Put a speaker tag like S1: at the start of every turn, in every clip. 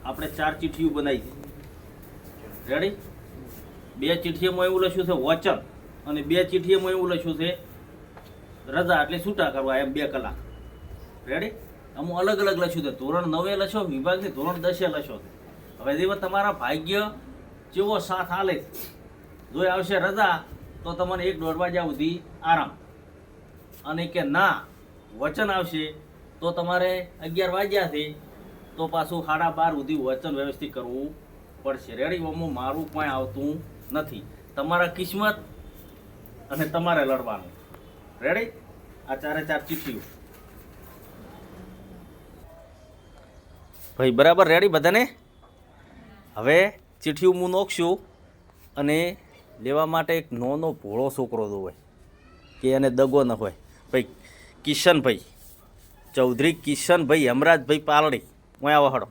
S1: આપણે 4 ચિઠ્ઠીઓ બનાવી છે રેડી 2 ચિઠ્ઠીઓમાં એવું લખ્યું છે વચન અને 2 ચિઠ્ઠીઓમાં એવું લખ્યું છે રજા એટલે છૂટા કરવા એમ 2 કલાક રેડી અમુક અલગ અલગ લખ્યું છે ધોરણ 9 લખ્યો વિભાગની ધોરણ 10 લખ્યો છે હવે જેમાં તમારા ભાગ્ય જેવો સાથ હાલે જો આવશે રજા તો તમને 1-1.5 વાગ્યા સુધી આરામ અને કે ના વચન આવશે તો તમારે 11 વાગ્યાથી તો પાછું 12:30 સુધી વચન વ્યવસ્થિત કરવું પડશે રેડી ઓમાં મારું કોઈ આવતું નથી તમારા કિસ્મત અને તમારે લડવાનું રેડી આ 4 ચિઠ્ઠીઓ ભાઈ બરાબર રેડી બધાને હવે ચિઠ્ઠીઓ હું નોખશું અને લેવા માટે એક નાનો ભોળો છોકરો તો હોય કે એને દગો ન હોય ભાઈ કિશનભાઈ ચૌધરી કિશનભાઈ હેમરાજભાઈ પાલડી હું આવો હડો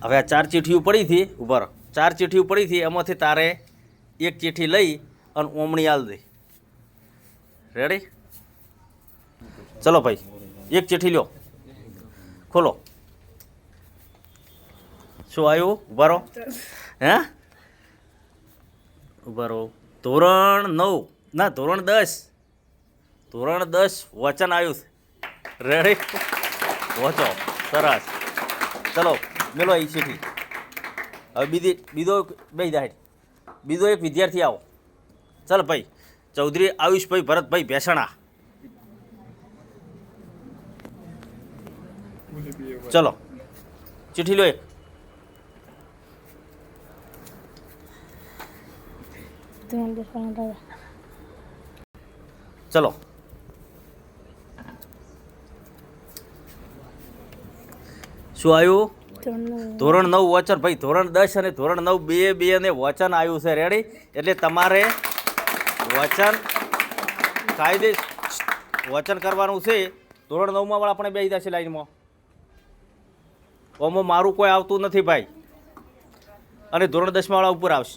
S1: હવે આ 4 ચિઠ્ઠીઓ પડી હતી ઉપર 4 ચિઠ્ઠીઓ પડી હતી એમાંથી તારે એક ચિઠ્ઠી લઈ અને ઓમણી આલ દે રેડી ચલો ભાઈ એક ચિઠ્ઠી લ્યો ખોલો શું આવ્યું ઉભા રહો હે ઉભા રહો ધોરણ 9 ના ધોરણ 10 વચન આવ્યું છે રેડી વચો સરસ ચલો મેલો એ ચિઠ્ઠી હવે બીજો એક વિદ્યાર્થી આવો ચાલ ભાઈ ચૌધરી આયુષભાઈ ભરતભાઈ ભેસણા ચલો ચિઠ્ઠી લો એક ચલો શું આવ્યું ધોરણ 9 વચન ભાઈ ધોરણ 10 અને ધોરણ 9 બે ને વચન આવ્યું છે રેડી એટલે તમારે વચન કાયદે વચન કરવાનું છે ધોરણ 9 માં આપણે બે જશે લાઈનમાં ઓમાં મારું કોઈ આવતું નથી ભાઈ અને ધોરણ 10 વાળા ઉપર આવશે